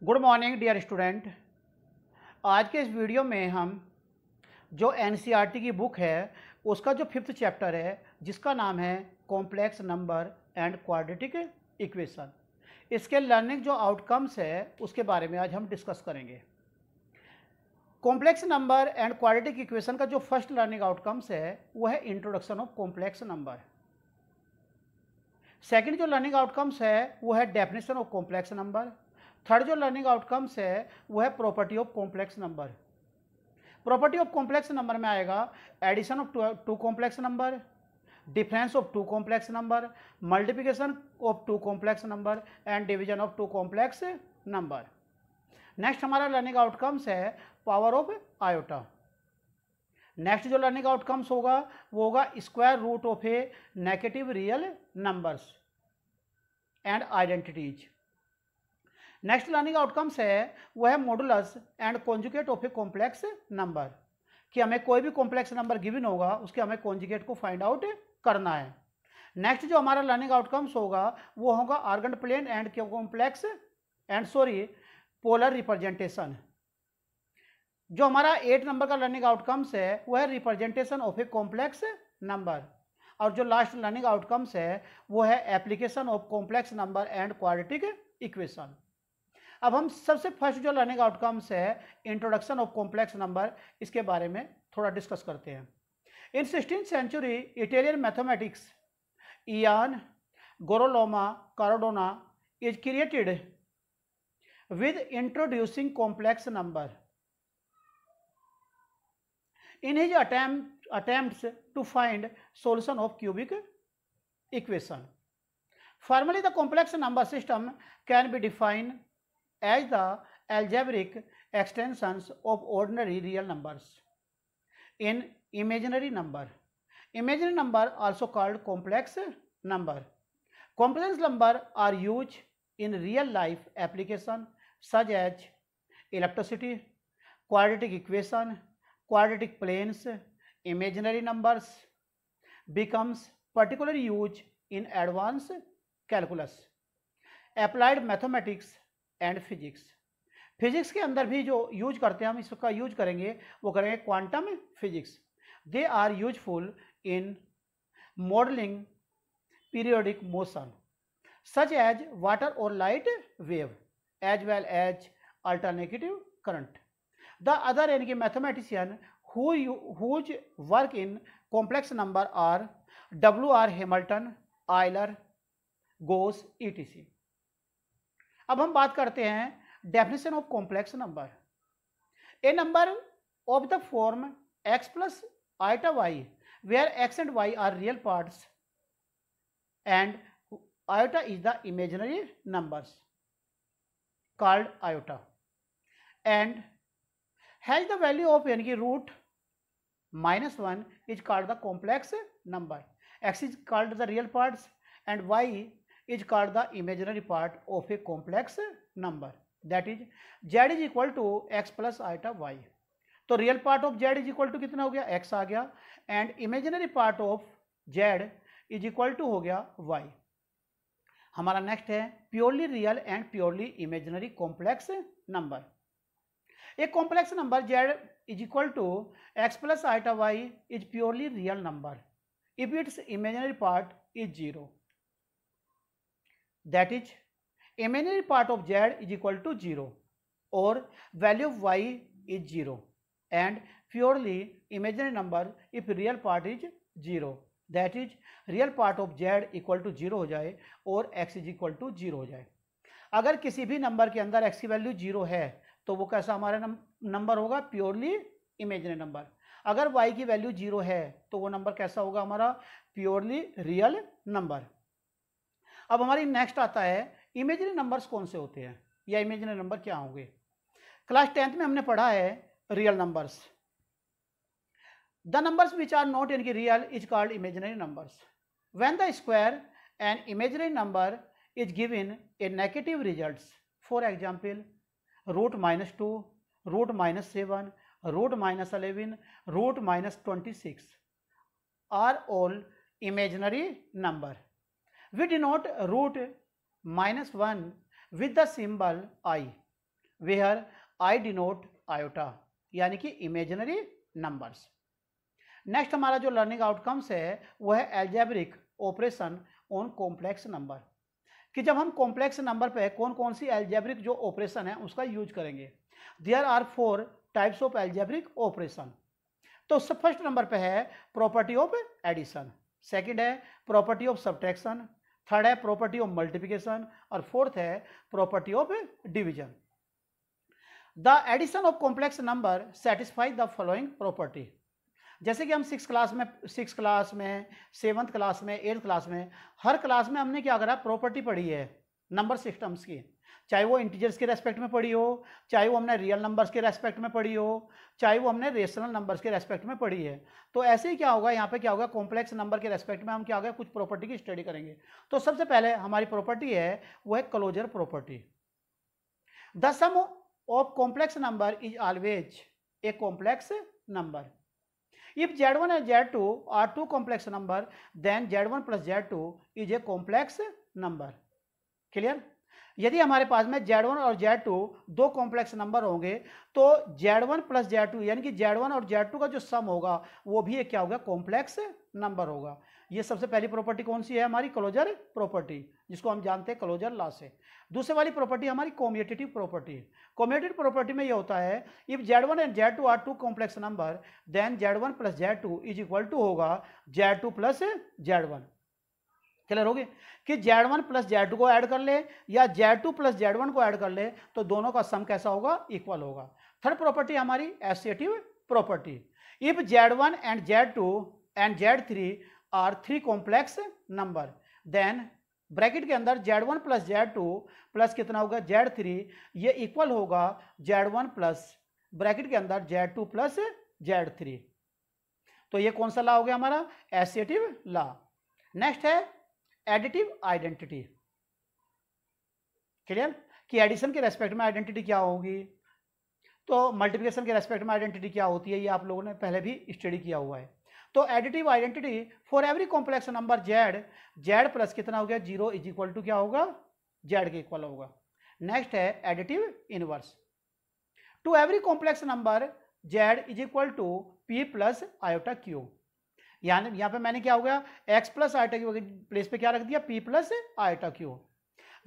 Good morning dear student. आज के इस वीडियो में हम जो एनसीईआरटी की बुक है उसका जो 5th चैप्टर है जिसका नाम है complex number and quadratic equation, इसके लर्निंग जो आउटकम्स है उसके बारे में आज हम डिस्कस करेंगे। Complex number and quadratic equation का जो फर्स्ट लर्निंग आउटकम्स है वो है introduction of complex number. Second जो लर्निंग आउटकम्स है वो है definition of complex number. Third जो लर्निंग आउटकम्स है वो है property of complex number. Property of complex number में आएगा addition of two complex number, difference of two complex number, multiplication of two complex number and division of two complex number. Next हमारा learning outcomes है power of iota. Next जो learning outcomes होगा वो होगा square root of a negative real numbers and identities. Next learning outcomes है वो है modulus and conjugate of a complex number, कि हमें कोई भी कॉम्प्लेक्स नंबर गिवन होगा उसके हमें कॉन्जुगेट को फाइंड आउट करना है। नेक्स्ट जो हमारा लर्निंग आउटकम्स होगा वो होगा Argand plane and complex polar representation. जो हमारा 8 नंबर का लर्निंग आउटकम्स है वो है representation of a complex number. और जो लास्ट लर्निंग आउटकम्स है वो है application of complex number and quadratic equation. अब हम सबसे फर्स्ट जो लर्निंग आउटकम्स है इंट्रोडक्शन ऑफ कॉम्प्लेक्स नंबर, इसके बारे में थोड़ा डिस्कस करते हैं। In 16th century Italian mathematics इयान Gerolamo Cardano is created with introducing complex number in his attempts to find solution of cubic equation. Formally, the complex number system can be defined as the algebraic extensions of ordinary real numbers in imaginary number. Imaginary number also called complex number. Complex number are used in real life application such as electricity, quadratic equation, quadratic planes. Imaginary numbers becomes particularly used in advanced calculus, applied mathematics and physics. Physics के अंदर भी जो use करते हैं हम इसका use करेंगे वो करेंगे quantum physics. They are useful in modelling periodic motion such as water और light wave as well as alternative current. The other यानी कि mathematician whose work in complex number are W.R. Hamilton, Euler, Gauss, etc. अब हम बात करते हैं definition of complex number. A number of the form x plus iota y where x and y are real parts and iota is the imaginary numbers called iota and has the value of यानी कि root -1 is called the complex number. X is called the real parts and y is called the imaginary part of a complex number. That is z is equal to x plus iota y. तो real part of z is equal to कितना हो गया x आ गया and imaginary part of z is equal to हो गया y। हमारा next है purely real and purely imaginary complex number. A complex number z is equal to x plus iota y is purely real number if its imaginary part is 0. That is, imaginary part of z is equal to 0 or value of y is 0 and purely imaginary number if real part is 0. That is, real part of z equal to 0 हो जाए और x is equal to 0 हो जाए। अगर किसी भी number के अंदर x की वैल्यू 0 है तो वो कैसा हमारा नंबर होगा, प्योरली इमेजिनरी नंबर। अगर y की वैल्यू 0 है तो वो नंबर कैसा होगा हमारा, प्योरली रियल नंबर। अब हमारी नेक्स्ट आता है इमेजिनरी नंबर्स कौन से होते हैं या इमेजिनरी नंबर क्या होंगे। क्लास 10th में हमने पढ़ा है real numbers. The numbers which are not यानी कि real is called imaginary numbers. When the square and imaginary number is given a negative results, for example root -2, root -7, root -11, root -26 are all imaginary number. We denote root -1 with the symbol I where I denote iota, यानी कि imaginary numbers. Next हमारा जो learning outcomes है वो है algebraic operation on complex number, कि जब हम कॉम्प्लेक्स नंबर पे कौन कौन सी एल्जेब्रिक जो ऑपरेशन है उसका यूज करेंगे। There are 4 types of algebraic operation. तो फर्स्ट नंबर पे है प्रॉपर्टी ऑफ एडिशन, सेकंड है प्रॉपर्टी ऑफ सब्ट्रैक्शन, थर्ड है प्रॉपर्टी ऑफ मल्टीप्लिकेशन और फोर्थ है property of division. The addition of complex number satisfy the following property. जैसे कि हम 6 क्लास में 7th क्लास में 8th क्लास में हर क्लास में हमने क्या करा, प्रॉपर्टी पढ़ी है नंबर सिस्टम्स की, चाहे वो इंटीजर्स के रेस्पेक्ट में पढ़ी हो, चाहे वो हमने रियल नंबर्स के रेस्पेक्ट में पढ़ी हो, चाहे वो हमने रेशनल नंबर्स के रेस्पेक्ट में पढ़ी है। तो ऐसे ही क्या होगा, यहाँ पे क्या होगा, कॉम्प्लेक्स नंबर के रेस्पेक्ट में हम क्या होगा, कुछ प्रॉपर्टी की स्टडी करेंगे। तो सबसे पहले हमारी प्रॉपर्टी है वो है closure property. The sum of complex number is always a complex number. If Z1 and Z2 are two complex number, then Z1 plus Z2 is a complex number. Clear? यदि हमारे पास में Z1 और Z2 दो complex number होंगे तो Z1 plus Z2 यानी कि Z1 और Z2 का जो सम होगा वो भी एक क्या होगा, कॉम्प्लेक्स नंबर होगा। ये सबसे पहली प्रॉपर्टी कौन सी है हमारी, क्लोजर प्रॉपर्टी, जिसको हम जानते हैं क्लोजर लॉ से। दूसरे वाली प्रॉपर्टी हमारी कॉम्यूटेटिव प्रॉपर्टी। कॉम्यूटेटिव प्रॉपर्टी में ये होता है if Z1 and Z2 are two complex number then Z1 plus Z2 is equal to होगा Z2 प्लस Z1। क्लियर होगी कि Z1 प्लस Z2 को ऐड कर ले या Z2 प्लस Z1 को ऐड कर ले तो दोनों का सम कैसा होगा, इक्वल होगा। थर्ड प्रॉपर्टी हमारी associative property. If Z1 and Z2 and Z3 are three complex number then bracket के अंदर Z1 प्लस Z2 प्लस कितना होगा Z3, ये इक्वल होगा Z1 प्लस ब्रैकेट के अंदर Z2 प्लस Z3। तो ये कौन सा लॉ हो गया हमारा, एसोसिएटिव लॉ। नेक्स्ट है एडिटिव आइडेंटिटी। क्लियर कि एडिशन के रेस्पेक्ट में आइडेंटिटी क्या होगी, तो मल्टीप्लिकेशन के रेस्पेक्ट में आइडेंटिटी क्या होती है, ये आप लोगों ने पहले भी स्टडी किया हुआ है। तो additive identity for every complex number Z plus कितना हो गया 0 इज इक्वल टू क्या होगा, Z के इक्वल होगा। नेक्स्ट है additive inverse. To every complex number Z is equal to P plus iota Q। यानी यहाँ पे मैंने क्या हो गया, x प्लस आयोटा की प्लेस पे क्या रख दिया, P plus iota Q।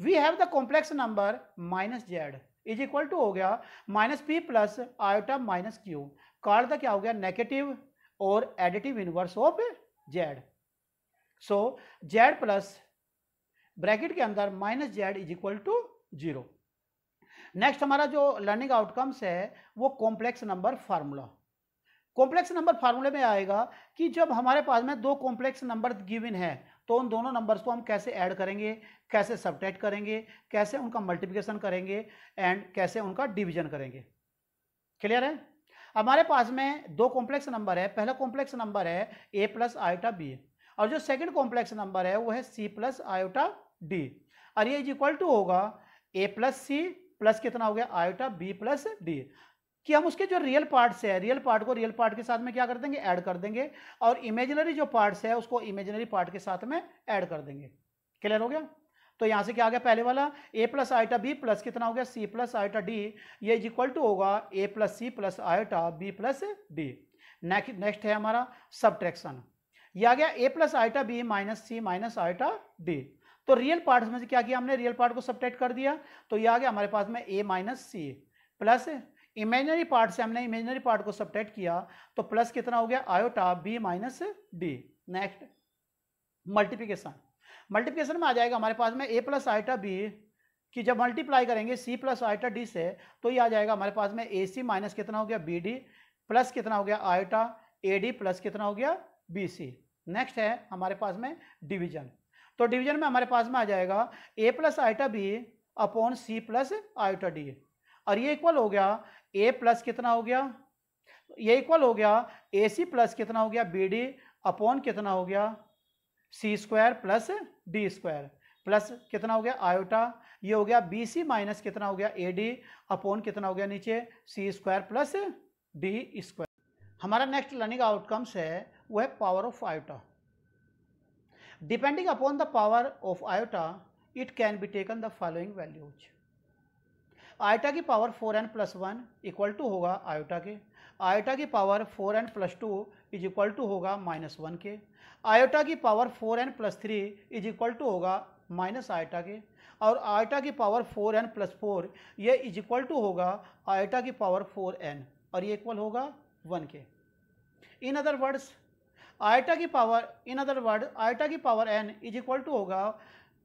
We have the complex number minus Z is equal to हो गया minus P plus iota minus Q। Called the क्या हो गया, नेगेटिव और additive inverse of Z। So Z plus bracket के अंदर minus Z is equal to 0। Next हमारा जो लर्निंग आउटकम्स है वो complex number formula. Complex number फार्मूले में आएगा कि जब हमारे पास में दो कॉम्प्लेक्स नंबर गिवन है तो उन दोनों नंबर्स को हम कैसे ऐड करेंगे, कैसे सब्ट्रैक्ट करेंगे, कैसे उनका मल्टीप्लिकेशन करेंगे एंड कैसे उनका डिवीजन करेंगे। क्लियर है? हमारे पास में दो कॉम्प्लेक्स नंबर है। पहला कॉम्प्लेक्स नंबर है a प्लस आयोटा b और जो सेकंड कॉम्प्लेक्स नंबर है वो है c प्लस आयोटा d और ये इज इक्वल टू होगा a प्लस सी प्लस कितना हो गया आयोटा b प्लस d, कि हम उसके जो रियल पार्ट्स है रियल पार्ट को रियल पार्ट के साथ में क्या कर देंगे, ऐड कर देंगे और इमेजिनरी जो पार्ट्स है उसको इमेजिनरी पार्ट के साथ में ऐड कर देंगे। क्लियर हो गया? तो यहां से क्या आ गया, पहले वाला a plus iota b plus कितना हो गया c प्लस आयोटा d, ये इज इक्वल टू होगा a plus C plus iota b plus d। Next है हमारा सब्ट्रैक्शन। ये आ गया a plus iota b minus C minus iota d। तो रियल पार्ट्स में से क्या किया हमने, रियल पार्ट को सब्ट्रैक्ट कर दिया तो ये आ गया हमारे पास में a minus C plus imaginary part से हमने इमेजिनरी पार्ट को सब्ट्रैक्ट किया तो प्लस कितना हो गया iota b minus d। Next multiplication. Multiplication में आ जाएगा हमारे पास में a प्लस आयोटा b की जब मल्टीप्लाई करेंगे c प्लस आयोटा d से तो ये आ जाएगा हमारे पास में ac माइनस कितना हो गया bd प्लस कितना हो गया आयोटा ad प्लस कितना हो गया bc। नेक्स्ट है हमारे पास में डिवीजन। तो डिवीजन में हमारे पास में आ जाएगा a plus iota b upon c plus iota d और ये इक्वल हो गया a प्लस कितना हो गया, ये इक्वल हो गया ac प्लस कितना हो गया bd अपॉन कितना हो गया C square plus D square plus कितना हो गया आयोटा, ये हो गया bc माइनस कितना हो गया ad अपॉन कितना हो गया नीचे C square plus D square. हमारा नेक्स्ट लर्निंग आउटकम्स है वो है power of iota. Depending upon the power of iota it can be taken the following values. Iota की पावर 4n+1 इक्वल टू होगा आयोटा के, आयोटा की power 4n+2 is equal to होगा -1 के, iota की power 4n+3 is equal to होगा minus iota के, और आयोटा की पावर 4n+4 ये इज इक्वल टू होगा आयोटा की पावर 4n, और ये इक्वल होगा 1 के। इन अदर वर्ड्स आयोटा की power n is equal to होगा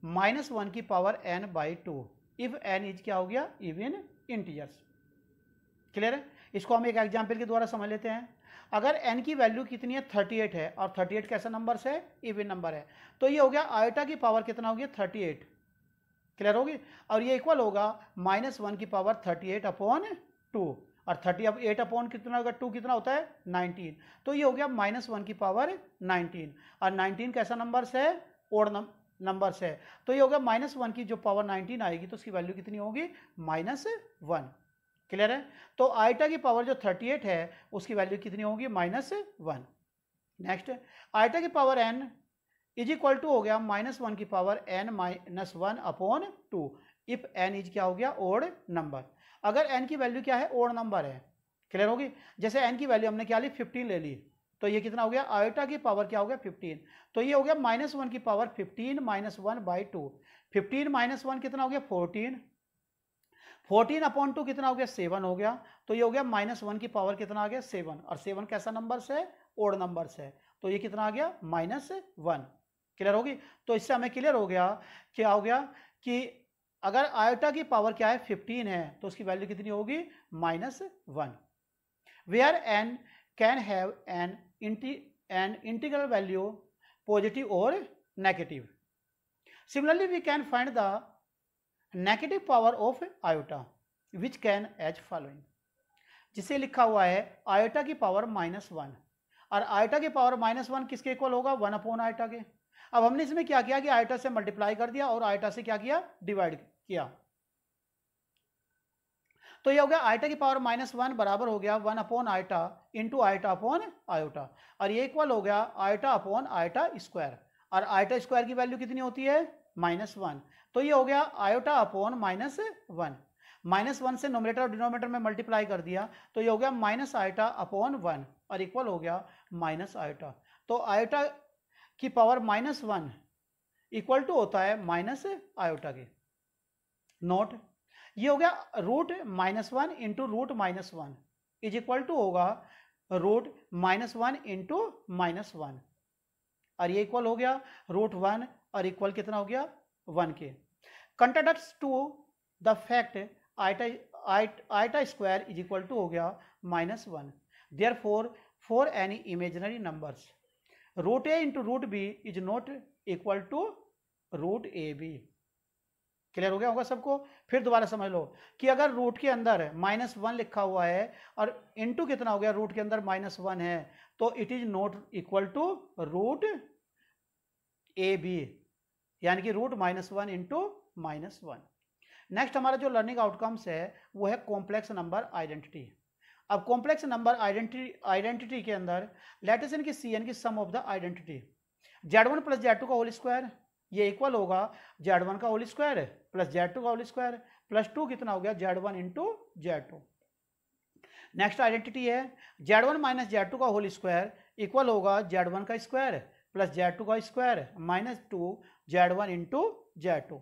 -1 की power n/2 if n is क्या हो गया, इवन इंटीजर्स। क्लियर है? इसको हम एक एग्जाम्पल के द्वारा समझ लेते हैं। अगर n की वैल्यू कितनी है, 38 है, और 38 कैसा नंबर है, इवन नंबर है, तो ये हो गया आयोटा की पावर कितना हो गया, 38। क्लियर होगी? और ये इक्वल होगा -1 की पावर 38/2, और 38 कितना होगा, 2 कितना होता है, 19, तो ये हो गया -1 की पावर 19, और 19 कैसा नंबर है, ओड नंबर है, तो ये हो गया -1 की जो पावर 19 आएगी तो उसकी वैल्यू कितनी होगी, -1। क्लियर है? तो आयोटा की पावर जो 38 है उसकी वैल्यू कितनी होगी, -1। नेक्स्ट आयोटा की power n is equal to हो गया -1 की power n-1/2 if n is क्या हो गया, ओड नंबर। अगर n की वैल्यू क्या है, ओड नंबर है। क्लियर होगी? जैसे n की वैल्यू हमने क्या ली, 15 ले ली, तो ये कितना हो गया, आयोटा की पावर क्या हो गया, 15, तो ये हो गया -1 की पावर 15 -1/2, 15 - 1 कितना हो गया, 14, 14/2 कितना हो गया, 7 हो गया, तो ये हो गया -1 की पावर कितना आ गया, 7, और 7 कैसा नंबर है, ओड नंबर है, तो ये कितना आ गया, -1। क्लियर होगी? तो इससे हमें क्लियर हो गया, क्या हो गया कि अगर आयोटा की पावर क्या है, 15 है, तो उसकी वैल्यू कितनी होगी, -1। Where n can have an integral value positive और negative. Similarly we can find the negative power of iota which can as following. जिसे लिखा हुआ है आयोटा की पावर -1, और आयोटा की पावर -1 किसके इक्वल होगा, 1/आयोटा के। अब हमने इसमें क्या किया कि आयोटा से मल्टीप्लाई कर दिया और आयोटा से क्या किया, डिवाइड किया, तो ये हो गया आयोटा की पावर -1 बराबर हो गया 1/आयोटा इंटू आयोटा अपॉन आयोटा, और ये इक्वल हो गया आयोटा अपॉन आयोटा स्क्वायर, और आयोटा स्क्वायर की वैल्यू कितनी होती है, -1, तो ये हो गया आयोटा अपॉन -1, -1 से नोमिनेटर और डिनोमिनेटर में मल्टीप्लाई कर दिया, तो ये हो गया -आयोटा अपॉन 1, और इक्वल हो गया -आयोटा। तो आयोटा की पावर -1 इक्वल टू होता है -आयोटा के। नोट, ये हो गया √-1 इंटू √-1 इज इक्वल टू होगा √-1 इंटू -1, और ये इक्वल हो गया √1, और इक्वल कितना हो गया, 1 के। Contradicts to the fact iota square is equal to हो गया -1, therefore for any imaginary numbers √a into √b is not equal to √ab। Clear हो गया होगा सबको? फिर दोबारा समझ लो कि अगर रूट के अंदर -1 लिखा हुआ है और इंटू कितना हो गया, रूट के अंदर -1 है, तो it is not equal to √ab, यानी कि √-1 इंटू -1। नेक्स्ट हमारा जो लर्निंग आउटकम्स है वो है कॉम्प्लेक्स नंबर आइडेंटिटी। अब कॉम्प्लेक्स नंबर आइडेंटिटी के अंदर लेट अस की Cn की सम of the identity Z1 + Z2 का होल स्क्वायर, ये इक्वल होगा Z1 का होल स्क्वायर प्लस Z2 का होल स्क्वायर प्लस 2 कितना हो गया, Z1 into Z2। Next identity है Z1 - Z2 का होल स्क्वायर इक्वल होगा Z1 का स्क्वायर प्लस Z2 का square -2 Z1 into Z2।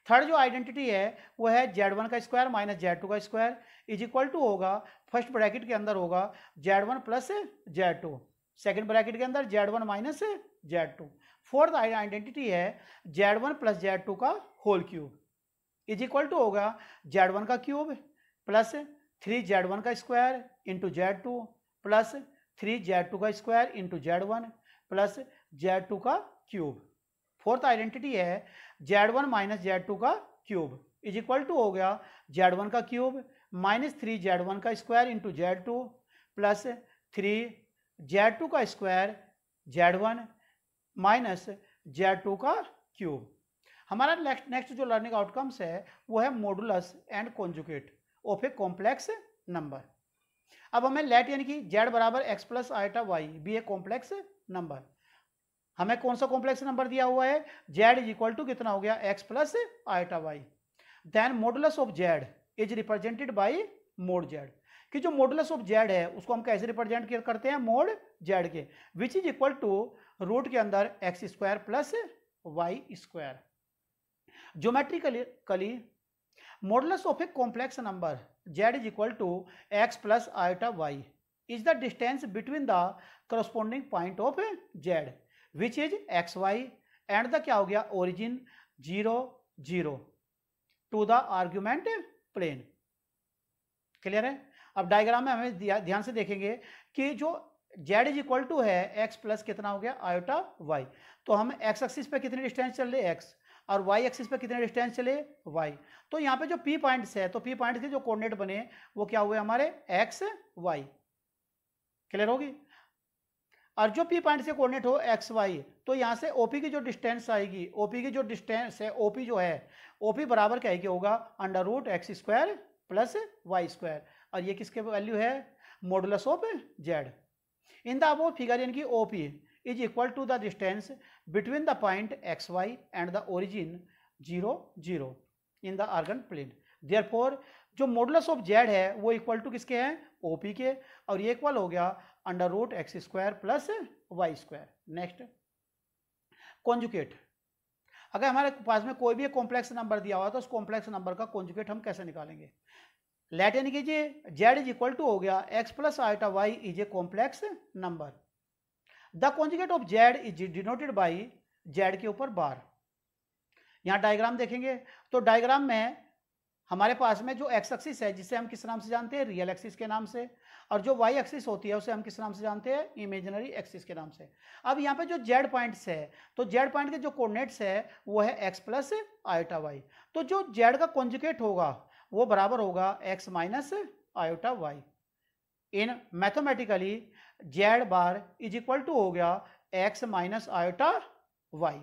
Third जो आइडेंटिटी है वो है Z1 का स्क्वायर माइनस Z2 का स्क्वायर इज इक्वल टू होगा, फर्स्ट ब्रैकेट के अंदर होगा Z1 plus Z2, second bracket के अंदर Z1 minus Z2। Fourth identity है Z1 प्लस Z2 का whole cube is equal to होगा Z1 का क्यूब प्लस 3Z1 का square into Z2 plus 3Z2 का square into Z1 plus Z2 का cube. Fourth identity है Z1 माइनस Z2 का cube is equal to हो गया Z1 का क्यूब माइनस 3Z1 का square into Z2 plus 3Z2 का स्क्वायर Z1 माइनस Z2 का क्यूब। हमारा नेक्स्ट जो लर्निंग आउटकम्स है वो है modulus and conjugate of a complex number. अब हमें लेट यानी कि Z बराबर x प्लस आयोटा वाई भी ए कॉम्प्लेक्स नंबर। हमें कौन सा कॉम्प्लेक्स नंबर दिया हुआ है, Z इज इक्वल टू कितना हो गया x plus iota Y. Then modulus of Z is represented by mod Z, कि जो मॉडुलस ऑफ जेड है उसको हम कैसे रिप्रेजेंट करते हैं, मोड जेड के, which is equal to root के अंदर X square plus Y square. Geometrically modulus of a complex number z is equal to X plus iota Y is the distance between the corresponding point of z which is X Y and the क्या हो गया origin 0 0 to the argument plane. Clear है। अब diagram में हमें ध्यान से देखेंगे कि जो z इज इक्वल टू है x प्लस कितना हो गया आयोटा y, तो हम x एक्सिस पे कितनी डिस्टेंस चल रहे x और y एक्सिस पे कितने डिस्टेंस चले y। तो यहाँ पे जो p पॉइंट्स है तो p पॉइंट्स के जो कोऑर्डिनेट बने वो क्या हुए हमारे x y। क्लियर होगी। और जो p पॉइंट से कोऑर्डिनेट हो x y, तो यहाँ से OP की जो डिस्टेंस आएगी, OP की जो डिस्टेंस है OP जो है OP बराबर क्या है कि होगा under root X square plus Y square, और ये किसके वैल्यू है modulus of z। In the above figure यानी कि OP is equal to the distance between the point X Y and the origin 0 0 in the Argand plane. Therefore जो modulus of z है वो equal to किसके हैं OP के, और ये इक्वल हो गया under root X square plus Y square. Next conjugate. अगर हमारे पास में कोई भी एक कॉम्प्लेक्स नंबर दिया हुआ तो उस कॉम्प्लेक्स नंबर का कॉन्जुगेट हम कैसे निकालेंगे। लेट यानी कीजिए z इज इक्वल टू हो गया x plus iota Y is a complex number. The conjugate of z is denoted by z के ऊपर बार। यहाँ डायग्राम देखेंगे तो डायग्राम में हमारे पास में जो x एक्सिस है जिसे हम किस नाम से जानते हैं रियल एक्सिस के नाम से, और जो y एक्सिस होती है उसे हम किस नाम से जानते हैं इमेजिनरी एक्सिस के नाम से। अब यहाँ पे जो z पॉइंट्स है तो z पॉइंट के जो कोऑर्डिनेट्स है वो है x प्लस आयोटा वाई, तो जो z का कॉन्जुगेट होगा वो बराबर होगा x minus iota Y. In mathematically z bar is equal to हो गया x माइनस आयोटा वाई।